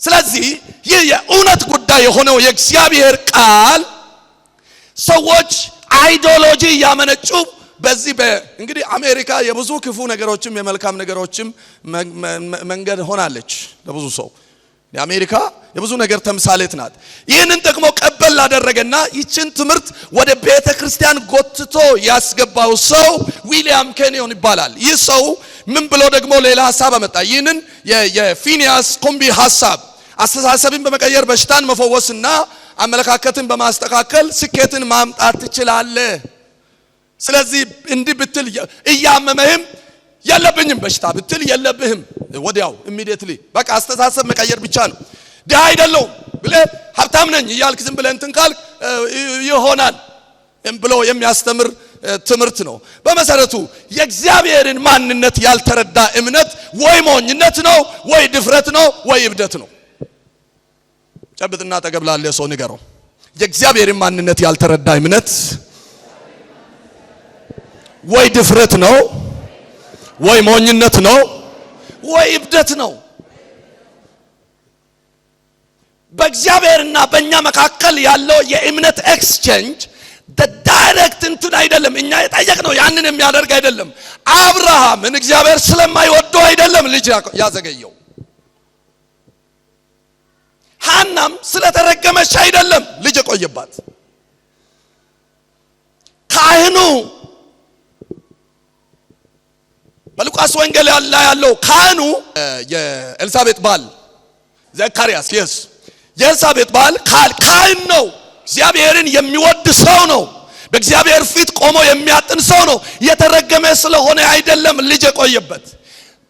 ስለዚህ ይህ የእውነት ጉዳይ የሆነው የእግዚአብሔር ቃል ሰዎች አይዲዮሎጂ ያመነጩ በዚህ እንግዲህ አሜሪካ የብዙ ክፉ ነገሮችም የመልካም ነገሮችም መንገድ ሆናለች ለብዙ ሰው። የአሜሪካ የብዙ ነገር ተምሳሌት ናት። ይህንን ደግሞ ቀበል አደረገና ይችን ትምህርት ወደ ቤተክርስቲያን ጎትቶ ያስገባው ሰው ዊሊያም ኬንዮን ይባላል። ይህ ሰው ምን ብሎ ደግሞ ሌላ ሐሳብ አመጣ። ይህንን የፊኒያስ ኮምቢ ሐሳብ አስተሳሰብን በመቀየር በሽታን መፈወስና አመለካከትን በማስተካከል ስኬትን ማምጣት ትችላለህ። ስለዚህ እንዲህ ብትል እያመመህም የለብኝም በሽታ ብትል የለብህም ወዲያው ኢሚዲየትሊ በቃ አስተሳሰብ መቀየር ብቻ ነው። ደሃ አይደለሁም ብለህ ሀብታም ነኝ እያልክ ዝም ብለህ እንትን ካልክ ይሆናል ብሎ የሚያስተምር ትምህርት ነው። በመሰረቱ የእግዚአብሔርን ማንነት ያልተረዳ እምነት ወይ ሞኝነት ነው ወይ ድፍረት ነው ወይ እብደት ነው። ጨብጥና ተቀብላለ ሰው ንገረው። የእግዚአብሔርን ማንነት ያልተረዳ እምነት ወይ ድፍረት ነው ወይ ሞኝነት ነው ወይ እብደት ነው። በእግዚአብሔርና በእኛ መካከል ያለው የእምነት ኤክስቼንጅ ዳይሬክት እንትን አይደለም። እኛ የጠየቅነው ያንን የሚያደርግ አይደለም። አብርሃምን እግዚአብሔር ስለማይወደው አይደለም ልጅ ያዘገየው። ሐናም ስለተረገመች አይደለም ልጅ የቆየባት። ካህኑ በሉቃስ ወንጌል ላይ ያለው ካህኑ የኤልሳቤጥ ባል ዘካርያስ የኤልሳቤጥ ባል ካህን ነው። እግዚአብሔርን የሚወድ ሰው ነው። በእግዚአብሔር ፊት ቆሞ የሚያጥን ሰው ነው። የተረገመ ስለሆነ አይደለም ልጅ የቆየበት።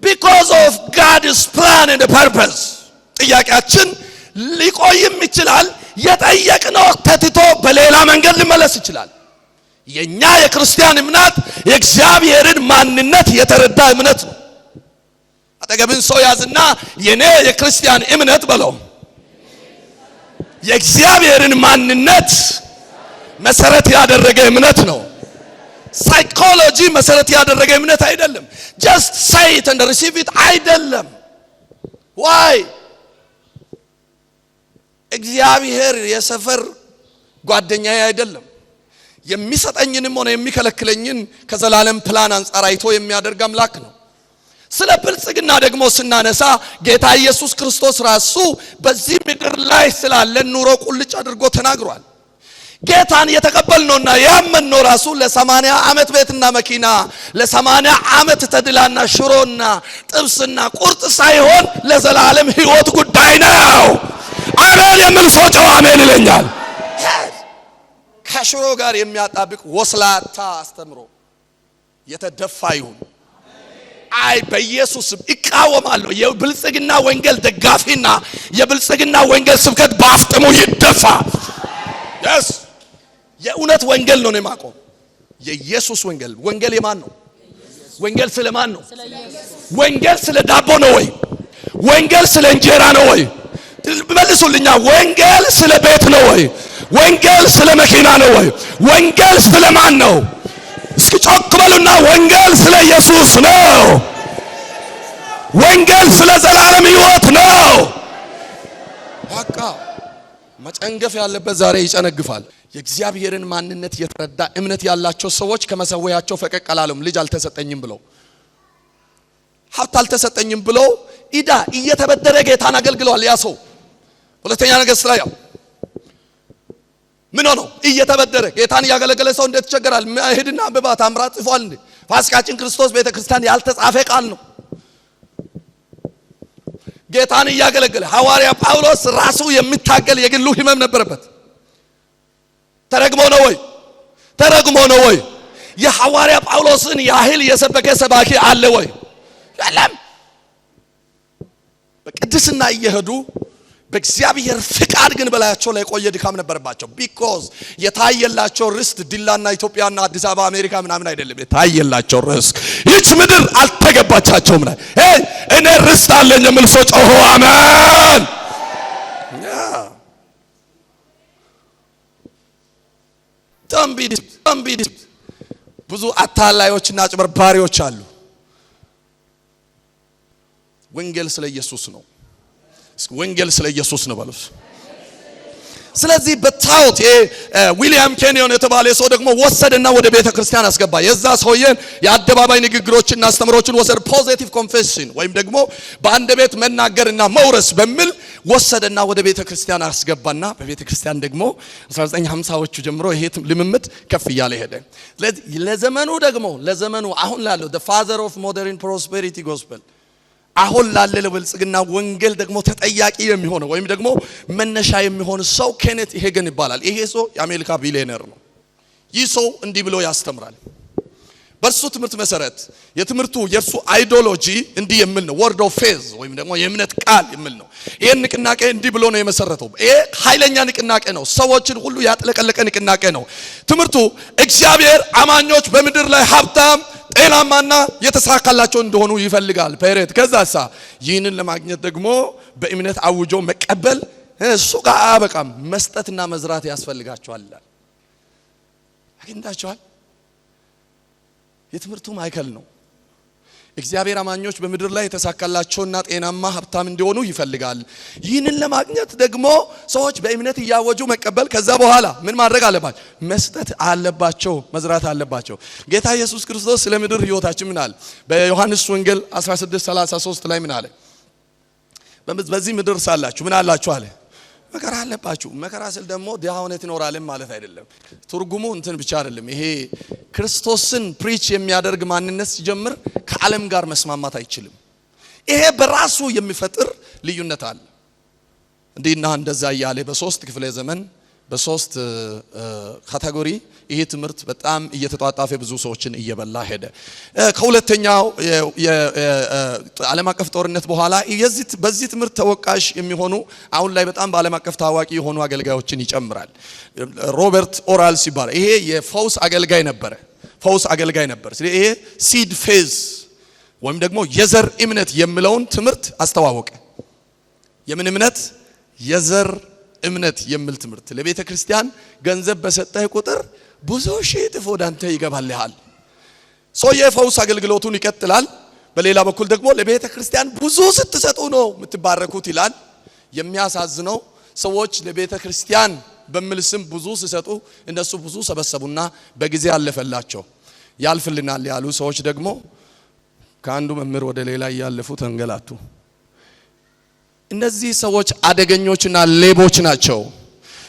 because of God's plan and purpose ጥያቄያችን ሊቆይም ይችላል። የጠየቅነው ተትቶ በሌላ መንገድ ሊመለስ ይችላል። የኛ የክርስቲያን እምነት የእግዚአብሔርን ማንነት የተረዳ እምነት ነው። አጠገብን ሰው ያዝና የኔ የክርስቲያን እምነት በለው የእግዚአብሔርን ማንነት መሰረት ያደረገ እምነት ነው። ሳይኮሎጂ መሰረት ያደረገ እምነት አይደለም። just say it and receive it አይደለም። why እግዚአብሔር የሰፈር ጓደኛዬ አይደለም። የሚሰጠኝንም ሆነ የሚከለክለኝን ከዘላለም ፕላን አንፃር አይቶ የሚያደርግ አምላክ ነው። ስለ ብልጽግና ደግሞ ስናነሳ ጌታ ኢየሱስ ክርስቶስ ራሱ በዚህ ምድር ላይ ስላለ ኑሮ ቁልጭ አድርጎ ተናግሯል። ጌታን የተቀበልነውና ያመንነው ራሱ ለ80 ዓመት ቤትና መኪና ለ80 ዓመት ተድላና ሽሮና ጥብስና ቁርጥ ሳይሆን ለዘላለም ሕይወት ጉዳይ ነው። አሜን የሚል ሰው ጨዋ አሜን ይለኛል። ከሽሮ ጋር የሚያጣብቅ ወስላታ አስተምሮ የተደፋ ይሁን አይ በኢየሱስም እቃወማለሁ። የብልጽግና ወንጌል ደጋፊና የብልጽግና ወንጌል ስብከት ባፍጥሙ ይደፋ። yes የእውነት ወንጌል ነው የማቆም የኢየሱስ ወንጌል። ወንጌል የማን ነው? ወንጌል ስለማን ነው? ወንጌል ስለ ዳቦ ነው ወይ? ወንጌል ስለ እንጀራ ነው ወይ? መልሱልኛ። ወንጌል ስለ ቤት ነው ወይ? ወንጌል ስለ መኪና ነው ወይ? ወንጌል ስለ ማን ነው? እስኪ ጮክ በሉና ወንጌል ስለ ኢየሱስ ነው። ወንጌል ስለ ዘላለም ሕይወት ነው። በቃ መጨንገፍ ያለበት ዛሬ ይጨነግፋል። የእግዚአብሔርን ማንነት የተረዳ እምነት ያላቸው ሰዎች ከመሰወያቸው ፈቀቅ አላሉም። ልጅ አልተሰጠኝም ብለው ሀብት አልተሰጠኝም ብለው ኢዳ እየተበደረ ጌታን አገልግሏል። ያ ሰው ሁለተኛ ነገሥት ላይ ምን ሆኖ እየተበደረ ጌታን ያገለገለ ሰው እንዴት ይቸገራል? ሄድና አንብባ ታምራት ጽፏል እንዴ። ፋሲካችን ክርስቶስ ቤተክርስቲያን ያልተጻፈ ቃል ነው። ጌታን ያገለገለ ሐዋርያ ጳውሎስ ራሱ የሚታገል የግሉ ህመም ነበረበት። ተረግሞ ነው ወይ? ተረግሞ ነው ወይ? የሐዋርያ ጳውሎስን ያህል የሰበከ ሰባኪ አለ ወይ? የለም። በቅድስና እየሄዱ በእግዚአብሔር ፍቃድ ግን በላያቸው ላይ ቆየ ድካም ነበረባቸው። because የታየላቸው ርስት ዲላና ኢትዮጵያና አዲስ አበባ አሜሪካ ምናምን አይደለም። የታየላቸው ርስት ይህች ምድር አልተገባቻቸውም። እኔ ርስት አለኝ የሚል ሰው ጮሆ አሜን። ተንቢድ ብዙ አታላዮችና አጭበርባሪዎች አሉ። ወንጌል ስለ ኢየሱስ ነው። ወንጌል ስለ ኢየሱስ ነው በሉስ። ስለዚህ በታውት ዊሊያም ኬንዮን የተባለ ሰው ደግሞ ወሰደና ወደ ቤተ ክርስቲያን አስገባ። የዛ ሰውየን የአደባባይ ንግግሮችና አስተምሮችን ወሰደ። ፖዚቲቭ ኮንፌሽን ወይም ደግሞ በአንድ ቤት መናገርና መውረስ በሚል ወሰደና ወደ ቤተ ክርስቲያን አስገባና በቤተ ክርስቲያን ደግሞ 1950ዎቹ ጀምሮ ይሄ ልምምድ ከፍ እያለ ሄደ። ለዘመኑ አሁን ላለው the father of modern prosperity gospel አሁን ላለ ብልጽግና ወንጌል ደግሞ ተጠያቂ የሚሆነው ወይም ደግሞ መነሻ የሚሆን ሰው ኬኔት ሄገን ይባላል። ይሄ ሰው የአሜሪካ ቢሊዮነር ነው። ይህ ሰው እንዲህ ብሎ ያስተምራል። በእርሱ ትምህርት መሰረት የእርሱ አይዲዮሎጂ እንዲህ የሚል ነው። ወርድ ኦፍ ፌዝ ወይም ደግሞ የእምነት ቃል የሚል ነው። ይሄን ንቅናቄ እንዲህ ብሎ ነው የመሰረተው። ይሄ ኃይለኛ ንቅናቄ ነው። ሰዎችን ሁሉ ያጥለቀለቀ ንቅናቄ ነው። ትምህርቱ እግዚአብሔር አማኞች በምድር ላይ ሀብታም ጤናማና የተሳካላቸው እንደሆኑ ይፈልጋል። ፔሬት ከዛሳ ይህንን ለማግኘት ደግሞ በእምነት አውጆ መቀበል እሱ ጋር አያበቃም፣ መስጠትና መዝራት ያስፈልጋቸዋል። አግኝታችኋል? የትምህርቱ ማዕከል ነው። እግዚአብሔር አማኞች በምድር ላይ የተሳካላቸውና ጤናማ ሀብታም እንዲሆኑ ይፈልጋል። ይህንን ለማግኘት ደግሞ ሰዎች በእምነት እያወጁ መቀበል፣ ከዛ በኋላ ምን ማድረግ አለባቸው? መስጠት አለባቸው፣ መዝራት አለባቸው። ጌታ ኢየሱስ ክርስቶስ ስለ ምድር ህይወታችን ምን አለ? በዮሐንስ ወንጌል 16:33 ላይ ምን አለ? በዚህ ምድር ሳላችሁ ምን አላችሁ አለ? መከራ አለባችሁ። መከራ ስል ደግሞ ድሃ ሆነህ ትኖራለህ ማለት አይደለም። ትርጉሙ እንትን ብቻ አይደለም። ይሄ ክርስቶስን ፕሪች የሚያደርግ ማንነት ሲጀምር ከዓለም ጋር መስማማት አይችልም። ይሄ በራሱ የሚፈጥር ልዩነት አለ። እንዲህና እንደዛ እያለ በሶስት ክፍለ ዘመን በሶስት ካቴጎሪ ይሄ ትምህርት በጣም እየተጧጣፈ ብዙ ሰዎችን እየበላ ሄደ። ከሁለተኛው የዓለም አቀፍ ጦርነት በኋላ በዚህ ትምህርት ተወቃሽ የሚሆኑ አሁን ላይ በጣም በዓለም አቀፍ ታዋቂ የሆኑ አገልጋዮችን ይጨምራል። ሮበርት ኦራልስ ይባላል። ይሄ የፈውስ አገልጋይ ነበር። ስለዚህ ይሄ ሲድ ፌዝ ወይም ደግሞ የዘር እምነት የሚለውን ትምህርት አስተዋወቀ። የምን እምነት? የዘር እምነት የሚል ትምህርት። ለቤተ ክርስቲያን ገንዘብ በሰጠህ ቁጥር ብዙ ሺህ እጥፍ ወደ አንተ ይገባልሃል። ሰው የፈውስ አገልግሎቱን ይቀጥላል። በሌላ በኩል ደግሞ ለቤተ ክርስቲያን ብዙ ስትሰጡ ነው የምትባረኩት ይላል። የሚያሳዝነው ሰዎች ለቤተ ክርስቲያን በሚል ስም ብዙ ሲሰጡ እነሱ ብዙ ሰበሰቡና በጊዜ አለፈላቸው። ያልፍልናል ያሉ ሰዎች ደግሞ ከአንዱ መምህር ወደ ሌላ ያለፉ ተንገላቱ። እነዚህ ሰዎች አደገኞችና ሌቦች ናቸው።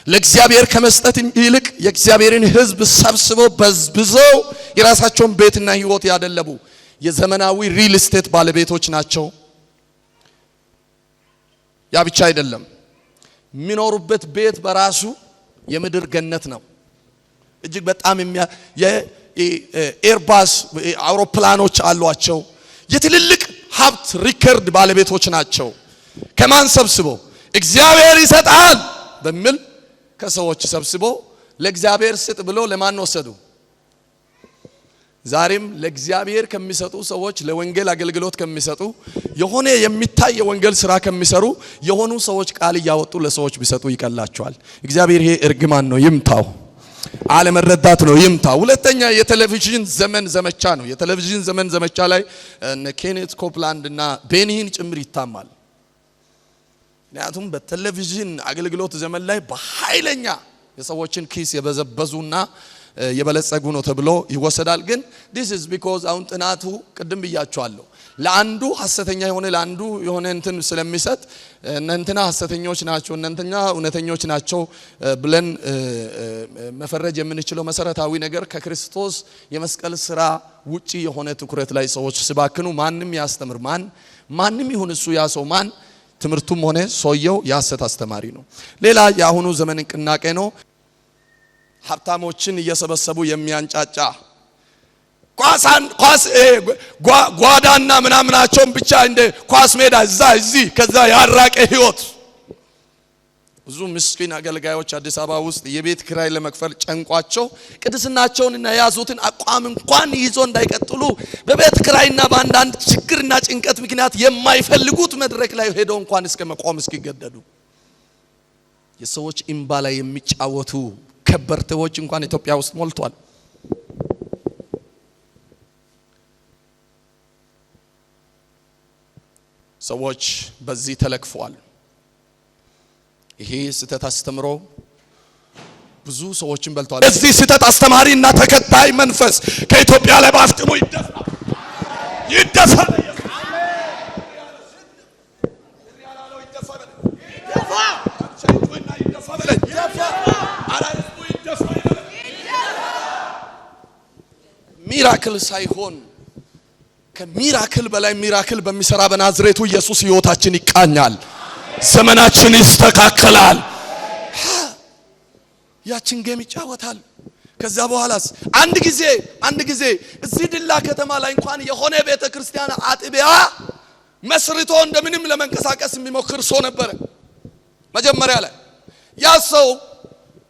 ለእግዚአብሔር ከመስጠት ይልቅ የእግዚአብሔርን ሕዝብ ሰብስበው በዝብዘው የራሳቸውን ቤትና ሕይወት ያደለቡ የዘመናዊ ሪል ስቴት ባለቤቶች ናቸው። ያ ብቻ አይደለም፣ የሚኖሩበት ቤት በራሱ የምድር ገነት ነው። እጅግ በጣም የኤርባስ አውሮፕላኖች አሏቸው። የትልልቅ ሀብት ሪከርድ ባለቤቶች ናቸው። ከማን ሰብስበው? እግዚአብሔር ይሰጣል በሚል ከሰዎች ሰብስበው ለእግዚአብሔር ስጥ ብሎ ለማን ወሰዱ? ዛሬም ለእግዚአብሔር ከሚሰጡ ሰዎች፣ ለወንጌል አገልግሎት ከሚሰጡ፣ የሆነ የሚታይ የወንጌል ስራ ከሚሰሩ የሆኑ ሰዎች ቃል እያወጡ ለሰዎች ቢሰጡ ይቀላቸዋል። እግዚአብሔር ይሄ እርግማን ነው፣ ይምታው። አለመረዳት ነው፣ ይምታው። ሁለተኛ የቴሌቪዥን ዘመን ዘመቻ ነው። የቴሌቪዥን ዘመን ዘመቻ ላይ ኬኔት ኮፕላንድ እና ቤኒሂን ጭምር ይታማል። ምክንያቱም በቴሌቪዥን አገልግሎት ዘመን ላይ በኃይለኛ የሰዎችን ኪስ የበዘበዙና የበለጸጉ ነው ተብሎ ይወሰዳል። ግን this is because አሁን ጥናቱ ቅድም ብያቸዋለሁ፣ ለአንዱ ሐሰተኛ የሆነ ለአንዱ የሆነ እንትን ስለሚሰጥ እነንትና ሐሰተኞች ናቸው እነንትና እውነተኞች ናቸው ብለን መፈረጅ የምንችለው መሰረታዊ ነገር ከክርስቶስ የመስቀል ስራ ውጪ የሆነ ትኩረት ላይ ሰዎች ሲባክኑ ማንም ያስተምር ማንም ይሁን እሱ ያ ሰው ማን ትምህርቱም ሆነ ሰውየው የሐሰት አስተማሪ ነው። ሌላ የአሁኑ ዘመን ንቅናቄ ነው። ሀብታሞችን እየሰበሰቡ የሚያንጫጫ ኳስ ጓዳና ምናምናቸውን ብቻ እንደ ኳስ ሜዳ እዛ እዚህ ከዛ ያራቀ ህይወት። ብዙ ምስኪን አገልጋዮች አዲስ አበባ ውስጥ የቤት ኪራይ ለመክፈል ጨንቋቸው ቅድስናቸውንና የያዙትን አቋም እንኳን ይዞ እንዳይቀጥሉ በቤት ኪራይና በአንዳንድ ችግርና ጭንቀት ምክንያት የማይፈልጉት መድረክ ላይ ሄደው እንኳን እስከ መቆም እስኪገደዱ የሰዎች እንባ ላይ የሚጫወቱ ከበርቴዎች እንኳን ኢትዮጵያ ውስጥ ሞልቷል። ሰዎች በዚህ ተለክፈዋል። ይሄ ስተት አስተምሮ ብዙ ሰዎችን በልቷል። እዚህ ስተት አስተማሪና ተከታይ መንፈስ ከኢትዮጵያ ላይ ባፍጥሞ ይደፋ ይደፋ ሚራክል ሳይሆን ከሚራክል በላይ ሚራክል በሚሰራ በናዝሬቱ ኢየሱስ ሕይወታችን ይቃኛል። ዘመናችን ይስተካከላል። ያችን ጌም ይጫወታል። ከዛ በኋላስ አንድ ጊዜ እዚህ ድላ ከተማ ላይ እንኳን የሆነ ቤተ ክርስቲያን አጥቢያ መስርቶ እንደምንም ለመንቀሳቀስ የሚሞክር ሰው ነበረ። መጀመሪያ ላይ ያ ሰው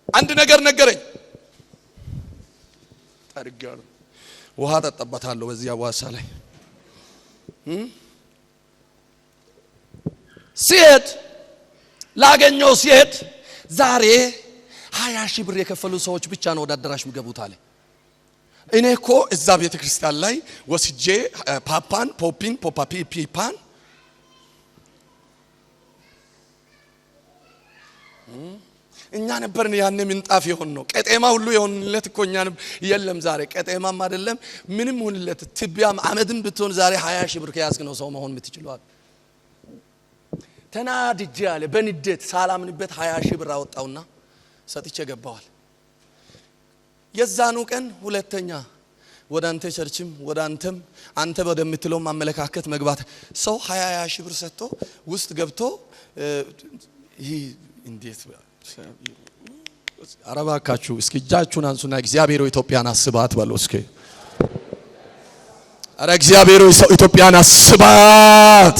አንድ ነገር ነገረኝ። ታርጋር ውሃ ተጠጣበታለሁ በዚያ ዋሳ ላይ ሲሄድ ላገኘው ሲሄድ ዛሬ 20 ሺህ ብር የከፈሉ ሰዎች ብቻ ነው ወደ አዳራሽ የሚገቡት አለ። እኔ እኮ እዛ ቤተ ክርስቲያን ላይ ወስጄ ፓፓን ፖፒን ፖፓፒ ፒፓን እኛ ነበርን ያኔ ምንጣፍ ይሆን ነው ቀጤማ ሁሉ ይሆንለት እኮ እኛ የለም። ዛሬ ቀጤማም አይደለም ምንም ሁንለት ትቢያም አመድም ብትሆን ዛሬ 20 ሺህ ብር ከያዝክ ነው ሰው መሆን የምትችለው። ተናድጄ አለ በንዴት ሳላምንበት 20 ሺህ ብር አወጣውና ሰጥቼ ገባዋል። የዛኑ ቀን ሁለተኛ ወደ አንተ ቸርችም ወደ አንተም አንተ ወደምትለው ማመለካከት መግባት ሰው 20 ሺህ ብር ሰጥቶ ውስጥ ገብቶ ይሄ እንዴት አረባካችሁ እስኪ እጃችሁን አንሱና እግዚአብሔር ኢትዮጵያን አስባት በሉ እስኪ። አረ እግዚአብሔር ኢትዮጵያን አስባት።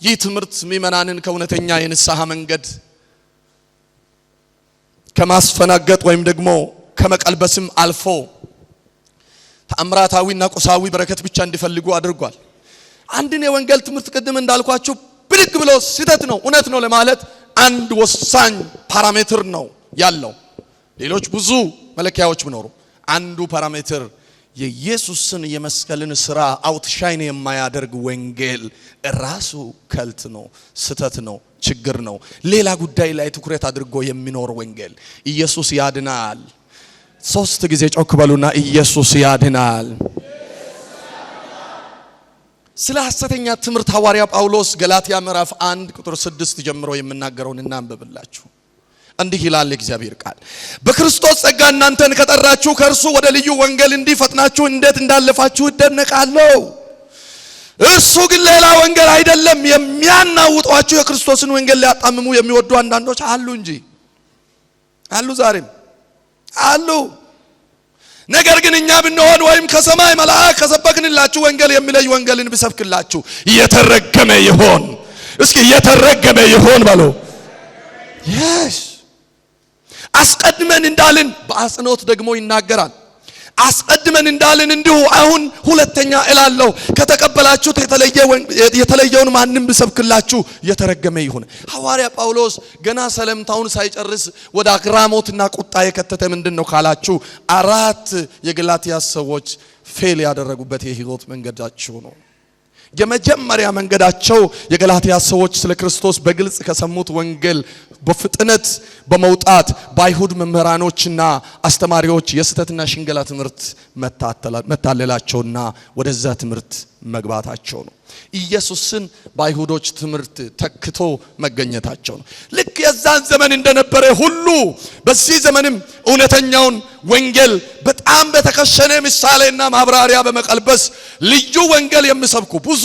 ይህ ትምህርት ምእመናንን ከእውነተኛ የንስሐ መንገድ ከማስፈናገጥ ወይም ደግሞ ከመቀልበስም አልፎ ተአምራታዊና ቁሳዊ በረከት ብቻ እንዲፈልጉ አድርጓል። አንድን የወንጌል ትምህርት ቅድም እንዳልኳችሁ ብድግ ብሎ ስህተት ነው እውነት ነው ለማለት አንድ ወሳኝ ፓራሜትር ነው ያለው። ሌሎች ብዙ መለኪያዎች ቢኖሩ አንዱ ፓራሜትር የኢየሱስን የመስቀልን ሥራ አውትሻይን የማያደርግ ወንጌል ራሱ ከልት ነው፣ ስህተት ነው፣ ችግር ነው። ሌላ ጉዳይ ላይ ትኩረት አድርጎ የሚኖር ወንጌል ኢየሱስ ያድናል። 3 ጊዜ ጮክ በሉና ኢየሱስ ያድናል። ስለ ሐሰተኛ ትምህርት ሐዋርያ ጳውሎስ ገላትያ ምዕራፍ 1 ቁጥር 6 ጀምሮ የምናገረውን እናንብብላችሁ። እንዲህ ይላል እግዚአብሔር ቃል፣ በክርስቶስ ጸጋ እናንተን ከጠራችሁ ከእርሱ ወደ ልዩ ወንጌል እንዲፈጥናችሁ እንዴት እንዳለፋችሁ እደነቃለሁ። እርሱ ግን ሌላ ወንጌል አይደለም። የሚያናውጧችሁ የክርስቶስን ወንጌል ሊያጣምሙ የሚወዱ አንዳንዶች አሉ እንጂ አሉ፣ ዛሬም አሉ። ነገር ግን እኛ ብንሆን ወይም ከሰማይ መልአክ ከሰበክንላችሁ ወንጌል የሚለይ ወንጌልን ብሰብክላችሁ የተረገመ ይሆን። እስኪ የተረገመ ይሆን በሉ። yes አስቀድመን እንዳልን በአጽንኦት ደግሞ ይናገራል። አስቀድመን እንዳልን እንዲሁ አሁን ሁለተኛ እላለሁ፣ ከተቀበላችሁት የተለየውን ማንም ብሰብክላችሁ የተረገመ ይሁን። ሐዋርያ ጳውሎስ ገና ሰለምታውን ሳይጨርስ ወደ አግራሞትና ቁጣ የከተተ ምንድነው ካላችሁ 4 የገላትያ ሰዎች ፌል ያደረጉበት የህይወት መንገዳቸው ነው። የመጀመሪያ መንገዳቸው የገላትያ ሰዎች ስለ ክርስቶስ በግልጽ ከሰሙት ወንጌል በፍጥነት በመውጣት በአይሁድ መምህራኖችና አስተማሪዎች የስተትና ሽንገላ ትምህርት መታለላቸውና ወደዛ ትምህርት መግባታቸው ነው። ኢየሱስን በአይሁዶች ትምህርት ተክቶ መገኘታቸው ነው። ልክ የዛን ዘመን እንደነበረ ሁሉ በዚህ ዘመንም እውነተኛውን ወንጌል በጣም በተከሸነ ምሳሌና ማብራሪያ በመቀልበስ ልዩ ወንጌል የሚሰብኩ ብዙ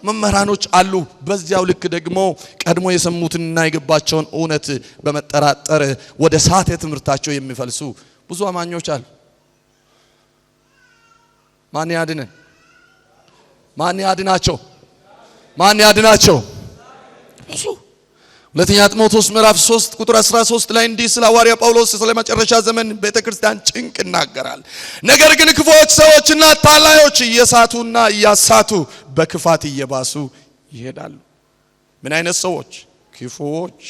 መምህራኖች አሉ። በዚያው ልክ ደግሞ ቀድሞ የሰሙትና የገባቸውን እውነት በመጠራጠር ወደ ሳተ ትምህርታቸው የሚፈልሱ ብዙ አማኞች አሉ። ማን ያድነን? ማን ያድናቸው? ማን ያድናቸው? ብዙ ሁለተኛ ጢሞቴዎስ ምዕራፍ 3 ቁጥር 13 ላይ እንዲህ ስለ ሐዋርያ ጳውሎስ ስለ መጨረሻ ዘመን ቤተክርስቲያን ጭንቅ ይናገራል። ነገር ግን ክፉዎች ሰዎችና ታላዮች እየሳቱና እያሳቱ በክፋት እየባሱ ይሄዳሉ። ምን አይነት ሰዎች? ክፉዎች።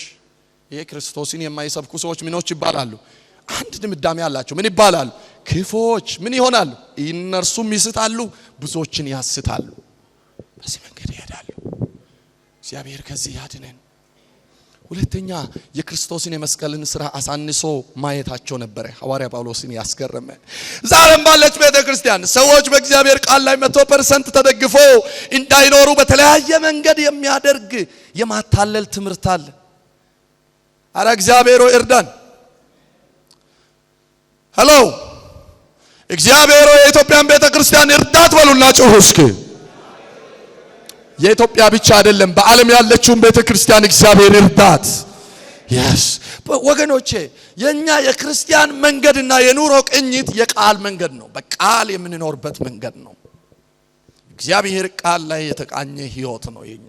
የክርስቶስን የማይሰብኩ ሰዎች ምኖች ይባላሉ? አንድ ድምዳሜ አላቸው። ምን ይባላሉ? ክፉዎች። ምን ይሆናሉ? እነርሱም ይስታሉ፣ ብዙዎችን ያስታሉ። በዚህ መንገድ ይሄዳሉ። እግዚአብሔር ከዚህ ያድነን። ሁለተኛ የክርስቶስን የመስቀልን ሥራ አሳንሶ ማየታቸው ነበር ሐዋርያ ጳውሎስን ያስገረመ። ዛሬም ባለች ቤተክርስቲያን ሰዎች በእግዚአብሔር ቃል ላይ 100% ተደግፎ እንዳይኖሩ በተለያየ መንገድ የሚያደርግ የማታለል ትምህርት አለ። አረ እግዚአብሔር ሆይ እርዳን። ሄሎ እግዚአብሔር ሆይ የኢትዮጵያን ቤተክርስቲያን እርዳት በሉና ጮሁ እስኪ። የኢትዮጵያ ብቻ አይደለም በዓለም ያለችውን ቤተክርስቲያን እግዚአብሔር እርዳት። yes ወገኖቼ የኛ የክርስቲያን መንገድና የኑሮ ቅኝት የቃል መንገድ ነው። በቃል የምንኖርበት መንገድ ነው። እግዚአብሔር ቃል ላይ የተቃኘ ህይወት ነው የኛ።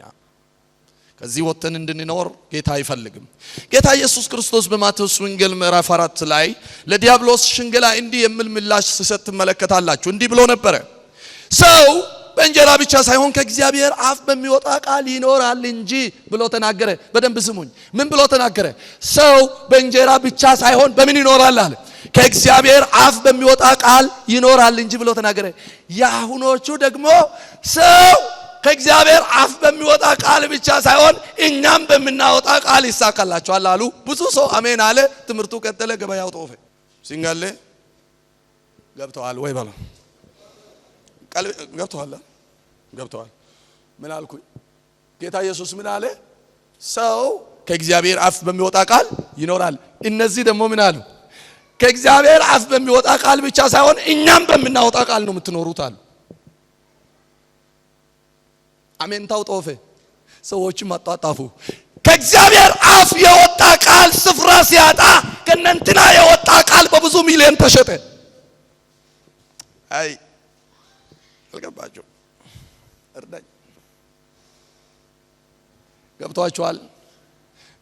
ከዚህ ወጥተን እንድንኖር ጌታ አይፈልግም። ጌታ ኢየሱስ ክርስቶስ በማቴዎስ ወንጌል ምዕራፍ 4 ላይ ለዲያብሎስ ሽንገላ እንዲህ የሚል ምላሽ ሲሰጥ ትመለከታላችሁ። እንዲህ ብሎ ነበር፣ ሰው በእንጀራ ብቻ ሳይሆን ከእግዚአብሔር አፍ በሚወጣ ቃል ይኖራል እንጂ ብሎ ተናገረ። በደንብ ስሙኝ። ምን ብሎ ተናገረ? ሰው በእንጀራ ብቻ ሳይሆን በምን ይኖራል አለ? ከእግዚአብሔር አፍ በሚወጣ ቃል ይኖራል እንጂ ብሎ ተናገረ። የአሁኖቹ ደግሞ ሰው ከእግዚአብሔር አፍ በሚወጣ ቃል ብቻ ሳይሆን እኛም በመናወጣ ቃል ይሳካላችኋል አሉ። ብዙ ሰው አሜን አለ። ትምህርቱ ቀጠለ። ገበያው ጦፈ። ሲንጋለ ገብተዋል ወይ ባላ ገብተዋል። ምን አልኩኝ? ጌታ ኢየሱስ ምን አለ? ሰው ከእግዚአብሔር አፍ በሚወጣ ቃል ይኖራል። እነዚህ ደግሞ ምን አሉ? ከእግዚአብሔር አፍ በሚወጣ ቃል ብቻ ሳይሆን እኛም በመናወጣ ቃል ነው የምትኖሩት አሉ። አሜንታው ጦፈ። ሰዎችም አጣጣፉ። ከእግዚአብሔር አፍ የወጣ ቃል ስፍራ ሲያጣ ከእናንተና የወጣ ቃል በብዙ ሚሊዮን ተሸጠ። አይ አልገባችሁ? እርዳኝ።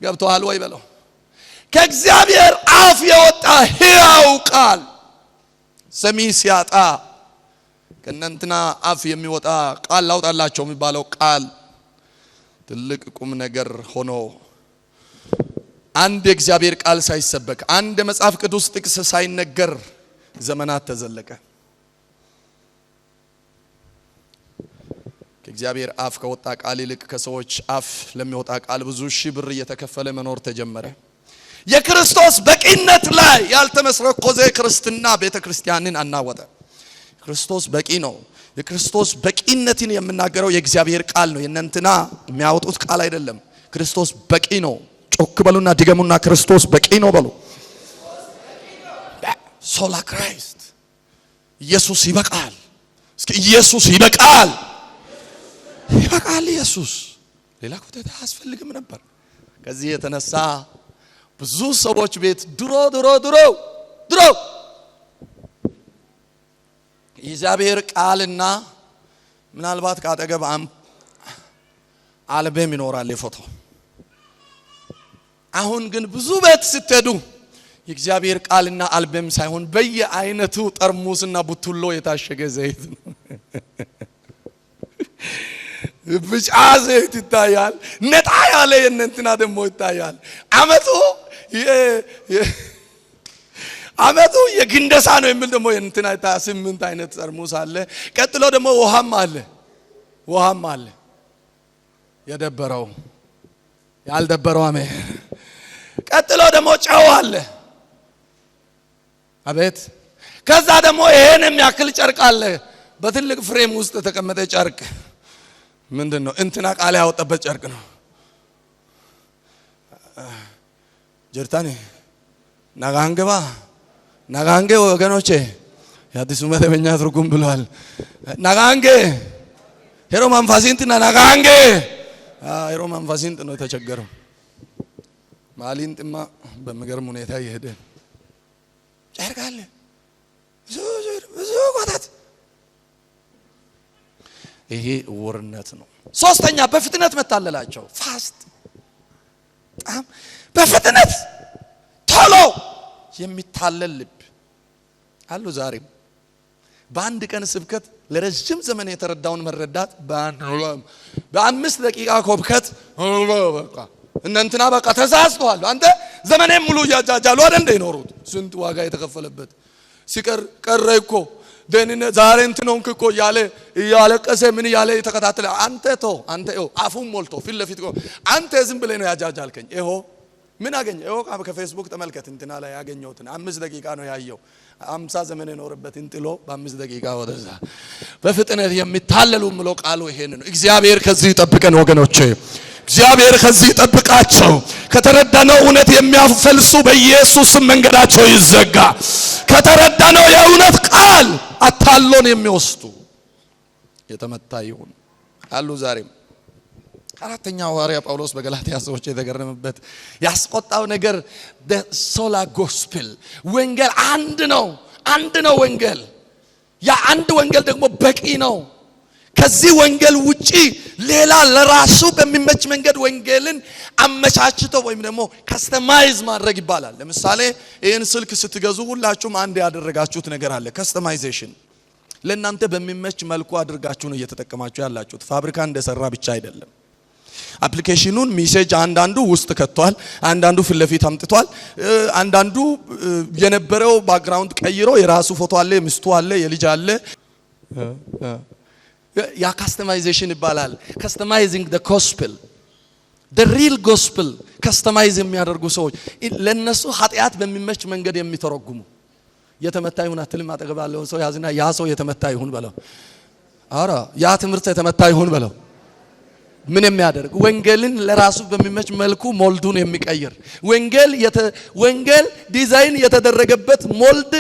ገብቷል ወይ በለው። ከእግዚአብሔር አፍ የወጣ ሕያው ቃል ሰሚ ሲያጣ ከእናንተና አፍ የሚወጣ ቃል ላውጣላቸው የሚባለው ቃል ትልቅ ቁም ነገር ሆኖ አንድ የእግዚአብሔር ቃል ሳይሰበክ አንድ የመጽሐፍ ቅዱስ ጥቅስ ሳይነገር ዘመናት ተዘለቀ። ከእግዚአብሔር አፍ ከወጣ ቃል ይልቅ ከሰዎች አፍ ለሚወጣ ቃል ብዙ ሺህ ብር እየተከፈለ መኖር ተጀመረ። የክርስቶስ በቂነት ላይ ያልተመሰረኮዘ ክርስትና ቤተክርስቲያንን አናወጠ። ክርስቶስ በቂ ነው። የክርስቶስ በቂነትን የምናገረው የእግዚአብሔር ቃል ነው። የእናንተና የሚያወጡት ቃል አይደለም። ክርስቶስ በቂ ነው። ጮክ በሉና ድገሙና ክርስቶስ በቂ ነው በሉ። ሶላ ክራይስት ኢየሱስ ይበቃል። እስኪ ኢየሱስ ይበቃል። ይበቃል ኢየሱስ። ሌላ ኮቴታ አያስፈልግም ነበር። ከዚህ የተነሳ ብዙ ሰዎች ቤት ድሮ የእግዚአብሔር ቃልና ምናልባት ካጠገብ አልበም ይኖራል የፎቶ። አሁን ግን ብዙ ቤት ስትሄዱ የእግዚአብሔር ቃልና አልበም ሳይሆን በየአይነቱ ጠርሙስና ቡትሎ የታሸገ ዘይት ነው። ብጫ ዘይት ይታያል። ነጣ ያለ የእናንተና ደግሞ ይታያል። አመቱ የግንደሳ ነው የሚል ደግሞ የእንትና 8 አይነት ጠርሙስ አለ። ቀጥሎ ደግሞ ውሃም አለ። የደበረው ያልደበረው አሜን። ቀጥሎ ደግሞ ጨው አለ። አቤት። ከዛ ደግሞ ይሄን የሚያክል ጨርቅ አለ። በትልቅ ፍሬም ውስጥ የተቀመጠ ጨርቅ ምንድነው? እንትና ቃል ያወጣበት ጨርቅ ነው። ጀርታኒ ናጋንጌ ወገኖቼ የአዲሱ መደበኛ ትርጉም ብሏል። ናጋንጌ ሄሮ ማንፋሲንትና ናጋንጌ ሄሮ ማንፋሲንት ነው የተቸገረው። ማሊንጥማ በሚገርም ሁኔታ እየሄደ ጨርቅ አለ። ብዙ ቆታት። ይሄ ውርነት ነው። ሶስተኛ በፍጥነት መታለላቸው። ፋስት በጣም በፍጥነት ቶሎ የሚታለል ልብ አሉ። ዛሬም በአንድ ቀን ስብከት ለረጅም ዘመን የተረዳውን መረዳት በ5 ደቂቃ ኮብከት በቃ እንትና በቃ ተሳስተዋል። አንተ ዘመኔን ሙሉ ያጃጃሉ አይደል እንደ ይኖሩት ስንት ዋጋ የተከፈለበት ሲቀር ቀረ እኮ ደህንነት ዛሬ እንትን ሆንክ እኮ እያለቀሰ ምን እያለ የተከታተለ አንተ አፉን ሞልቶ ፊት ለፊት አንተ ዝም ብለህ ነው ያጃጃልከኝ። ምን አገኘ? ከፌስቡክ ተመልከት እንትና ላይ ያገኘሁትን 5 ደቂቃ ነው ያየው። 50 ዘመን የኖርበትን ጥሎ በ5 ደቂቃ ወደዛ በፍጥነት የሚታለሉ ምሎ ቃሉ ይሄን ነው። እግዚአብሔር ከዚህ ይጠብቀን ወገኖቼ። እግዚአብሔር ከዚህ ይጠብቃቸው። ከተረዳነው እውነት የሚያፈልሱ በኢየሱስ መንገዳቸው ይዘጋ። ከተረዳነው የእውነት ቃል አታሎን የሚወስዱ የተመታ ይሁን አሉ። ዛሬም አራተኛው ሐዋርያ ጳውሎስ በገላትያ ሰዎች የተገረመበት ያስቆጣው ነገር ሶላ ጎስፔል ወንጌል አንድ ነው ወንጌል። ያ አንድ ወንጌል ደግሞ በቂ ነው። ከዚህ ወንጌል ውጪ ሌላ ለራሱ በሚመች መንገድ ወንጌልን አመቻችቶ ወይም ደግሞ ከስተማይዝ ማድረግ ይባላል። ለምሳሌ ይሄን ስልክ ስትገዙ ሁላችሁም አንድ ያደረጋችሁት ነገር አለ፣ ከስተማይዜሽን። ለእናንተ በሚመች መልኩ አድርጋችሁ ነው እየተጠቀማችሁ ያላችሁት። ፋብሪካ እንደሰራ ብቻ አይደለም። አፕሊኬሽኑን ሜሴጅ አንዳንዱ ውስጥ ከቷል፣ አንዳንዱ ፊት ለፊት አምጥቷል፣ አንዳንዱ የነበረው ባክግራውንድ ቀይሮ የራሱ ፎቶ አለ፣ ሚስቱ አለ፣ የልጅ አለ። ያ ካስተማይዜሽን ይባላል። ካስተማይዚንግ the gospel the real gospel ካስተማይዝ የሚያደርጉ ሰዎች ለነሱ ኃጢአት በሚመች መንገድ የሚተረጉሙ የተመታ ይሁን አትልም። አጠገብ ያለውን ሰው ያዝና ያ ሰው የተመታ ይሁን በለው። አራ ያ ትምህርት የተመታ ይሁን በለው። ምን የሚያደርግ ወንጌልን ለራሱ በሚመች መልኩ ሞልዱን የሚቀይር ወንጌል ዲዛይን የተደረገበት ሞልድ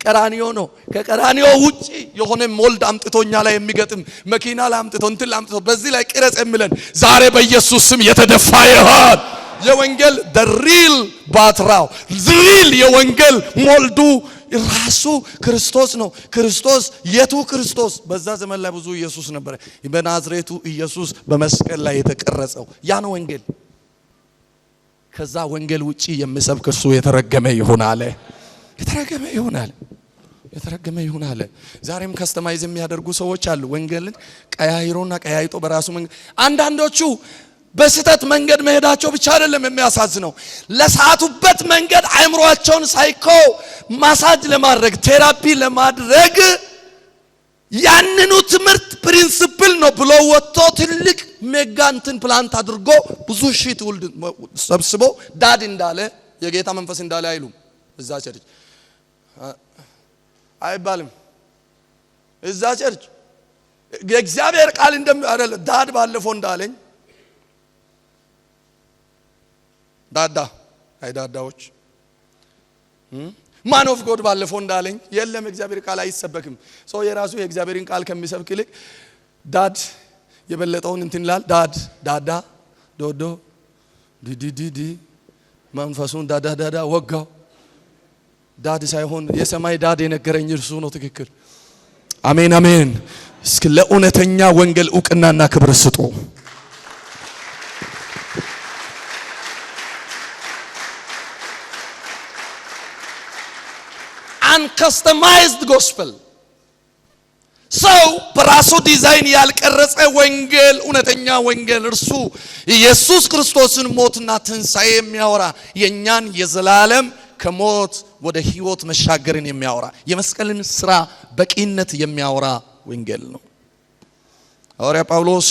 ቀራኒዮ ነው። ከቀራኒዮ ውጪ የሆነ ሞልድ አምጥቶኛ ላይ የሚገጥም መኪና ላይ አምጥቶ እንትን ላይ አምጥቶ በዚህ ላይ ቅረጽ የሚለን ዛሬ በኢየሱስ ስም የተደፋ ይሁን። የወንጌል the real ባትራው real የወንጌል ሞልዱ ራሱ ክርስቶስ ነው። ክርስቶስ የቱ ክርስቶስ? በዛ ዘመን ላይ ብዙ ኢየሱስ ነበር። በናዝሬቱ ኢየሱስ በመስቀል ላይ የተቀረጸው ያ ነው ወንጌል። ከዛ ወንጌል ውጪ የሚሰብክ እርሱ የተረገመ ይሁን አለ። የተረገመ ይሁን አለ። ዛሬም ከስተማይዝ የሚያደርጉ ሰዎች አሉ። ወንጌልን ቀያይሮና ቀያይጦ በራሱ መንገድ አንዳንዶቹ በስተት መንገድ መሄዳቸው ብቻ አይደለም የሚያሳዝነው፣ ለሳቱበት መንገድ አእምሮአቸውን ሳይኮ ማሳጅ ለማድረግ ቴራፒ ለማድረግ ያንኑ ትምህርት ፕሪንሲፕል ነው ብሎ ወጥቶ ትልቅ ሜጋ እንትን ፕላንት አድርጎ ብዙ ሺህ ትውልድ ሰብስቦ ዳድ እንዳለ የጌታ መንፈስ እንዳለ አይሉም። እዛ ቸርች አይባልም። እዛ ቸርች የእግዚአብሔር ቃል አይደለ ዳድ ባለፈው እንዳለኝ ዳዳዎች ማን ኦፍ ጎድ ባለፈው እንዳለኝ የለም። እግዚአብሔር ቃል አይሰበክም። ሰው የራሱ የእግዚአብሔርን ቃል ከሚሰብክ ይልቅ ዳድ የበለጠውን እንትን ይላል። ዳዳ ዶዶ ዲዲዲ መንፈሱን ዳዳ ወጋው። ዳድ ሳይሆን የሰማይ ዳድ የነገረኝ እርሱ ነው ትክክል። አሜን። እስኪ ለእውነተኛ ወንጌል ዕውቅናና ክብር ስጡ። uncustomized gospel ሰው በራሱ ዲዛይን ያልቀረጸ ወንጌል እውነተኛ ወንጌል እርሱ ኢየሱስ ክርስቶስን ሞትና ትንሣኤ የሚያወራ የኛን የዘላለም ከሞት ወደ ሕይወት መሻገርን የሚያወራ የመስቀልን ስራ በቂነት የሚያወራ ወንጌል ነው። ሐዋርያ ጳውሎስ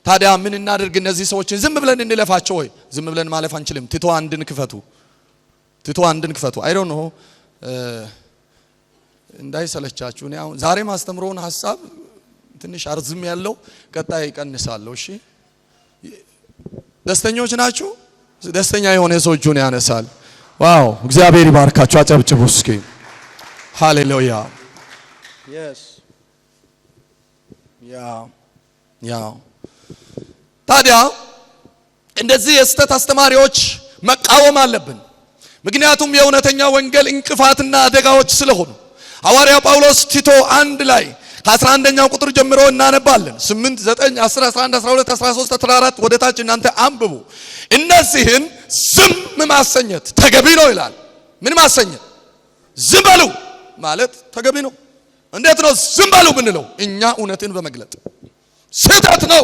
ታዲያ ምን እናድርግ? እነዚህ ሰዎችን ዝም ብለን እንለፋቸው ወይ? ዝም ብለን ማለፍ አንችልም። ቲቶ አንድን ክፈቱ አይ ዶንት ኖ እንዳይሰለቻችሁ። እኔ አሁን ዛሬ ማስተምረውን ሐሳብ ትንሽ አርዝም ያለው ቀጣይ ይቀንሳለሁ። እሺ ደስተኞች ናችሁ? ደስተኛ የሆነ ሰው እጁን ያነሳል። ዋው እግዚአብሔር ይባርካችሁ። አጨብጭቡ እስኪ። ሃሌሉያ yes ያ ታዲያ እንደዚህ የስተት አስተማሪዎች መቃወም አለብን። ምክንያቱም የእውነተኛ ወንጌል እንቅፋትና አደጋዎች ስለሆኑ ሐዋርያው ጳውሎስ ቲቶ 1 ላይ ከ11ኛው ቁጥር ጀምሮ እናነባለን። 8 9 10 11 12 13 14 ወደ ታች እናንተ አንብቡ። እነዚህን ዝም ማሰኘት ተገቢ ነው ይላል። ምን ማሰኘት? ዝም በሉ ማለት ተገቢ ነው። እንዴት ነው ዝም በሉ ብንለው? እኛ እውነትን በመግለጥ ስህተት ነው።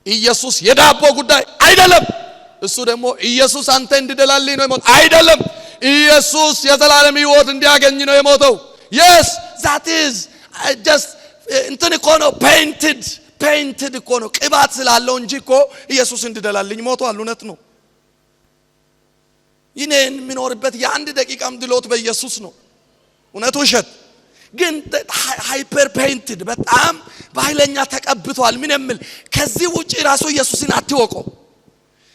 ኢየሱስ የዳቦ ጉዳይ አይደለም። እሱ ደግሞ ኢየሱስ አንተ እንድደላልኝ ነው የሞተው አይደለም። ኢየሱስ የዘላለም ሕይወት እንዲያገኝ ነው የሞተው። yes that is just እንትን እኮ ነው painted እኮ ነው ቅባት ስላለው እንጂ እኮ ኢየሱስ እንድደላልኝ ሞቷል እውነት ነው ይኔን ምኖርበት የአንድ ደቂቃም ድሎት በኢየሱስ ነው እውነት ውሸት ግን ሃይፐር ፔይንትድ በጣም በኃይለኛ ተቀብቷል ምን የሚል ከዚህ ውጪ ራሱ ኢየሱስን አትወቀው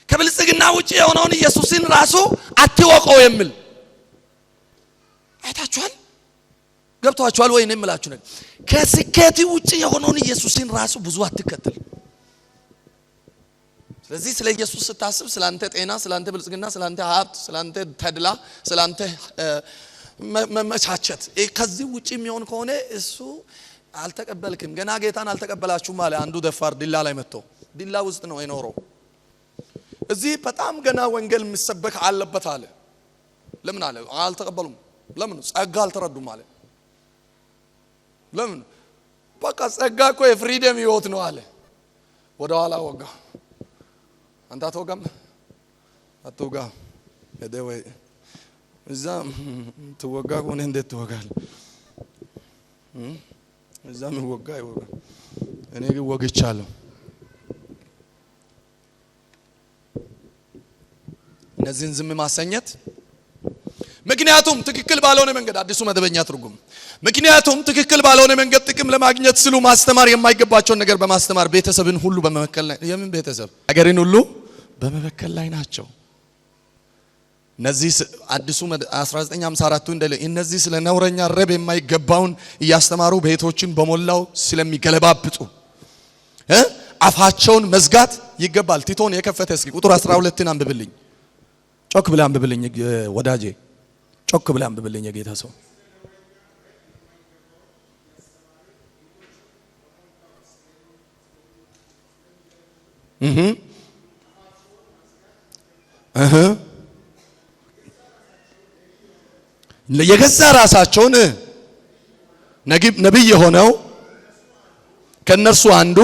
ከብልጽግና ውጪ የሆነውን ኢየሱስን ራሱ አትወቀው የሚል አይታችኋል ገብቷችኋል ወይ ነው የምላችሁ ነገር ከስኬት ውጪ የሆነውን ኢየሱስን ራሱ ብዙ አትከተል ስለዚህ ስለ ኢየሱስ ስታስብ ስላንተ ጤና ስላንተ ብልጽግና ስላንተ ሀብት ስላንተ ተድላ ስላንተ መመቻቸት ከዚህ ውጪ የሚሆን ከሆነ እሱ አልተቀበልክም ገና ጌታን አልተቀበላችሁም ማለት አንዱ ደፋር ዲላ ላይ መጥቶ ዲላ ውስጥ ነው የኖረው እዚህ በጣም ገና ወንጌል የሚሰበክ አለበት አለ ለምን አለ አልተቀበሉም ለምን ጸጋ አልተረዱም ማለት ለምን በቃ ጸጋ እኮ የፍሪደም ህይወት ነው አለ ወደ ኋላ ወጋ አንተ አትወጋ እደወይ እዛ ትወጋ ሆነ እንዴት ትወጋል እዛ ምን ወጋ ይወጋ እኔ ግን ወግቻለሁ እነዚህን ዝም ማሰኘት ምክንያቱም ትክክል ባልሆነ መንገድ አዲሱ መደበኛ ትርጉም ምክንያቱም ትክክል ባልሆነ መንገድ ጥቅም ለማግኘት ስሉ ማስተማር የማይገባቸውን ነገር በማስተማር ቤተሰብን ሁሉ በመመከል ላይ የምን ቤተሰብ ሀገርን ሁሉ በመመከል ላይ ናቸው እነዚህ አዲሱ 1954 እንደለ እነዚህ ስለ ነውረኛ ረብ የማይገባውን ያስተማሩ ቤቶችን በመላው ስለሚገለባብጡ አፋቸውን መዝጋት ይገባል ቲቶን የከፈተ እስኪ ቁጥር 12ን አንብብልኝ ጮክ ብለ አንብብልኝ ወዳጄ ጮክ ብለ አንብብልኝ የጌታ ሰው የገዛ ራሳቸውን ነብይ የሆነው ከነርሱ አንዱ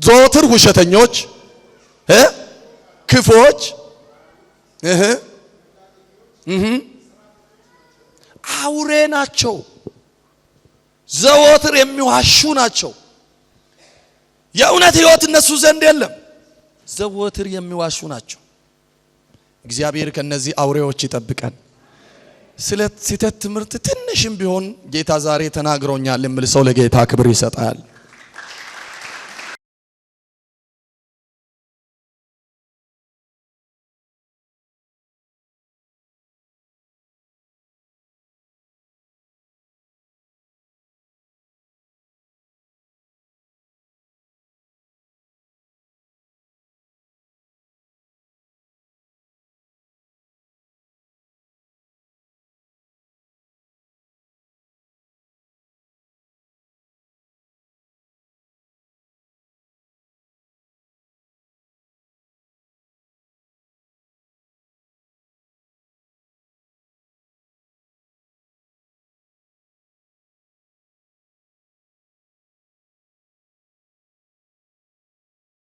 ዘወትር ውሸተኞች ክፎች አውሬ ናቸው ዘወትር የሚዋሹ ናቸው የእውነት ህይወት እነሱ ዘንድ የለም ዘወትር የሚዋሹ ናቸው እግዚአብሔር ከነዚህ አውሬዎች ይጠብቀን ስለ ሲተት ትምህርት ትንሽም ቢሆን ጌታ ዛሬ ተናግሮኛል የሚል ሰው ለጌታ ክብር ይሰጣል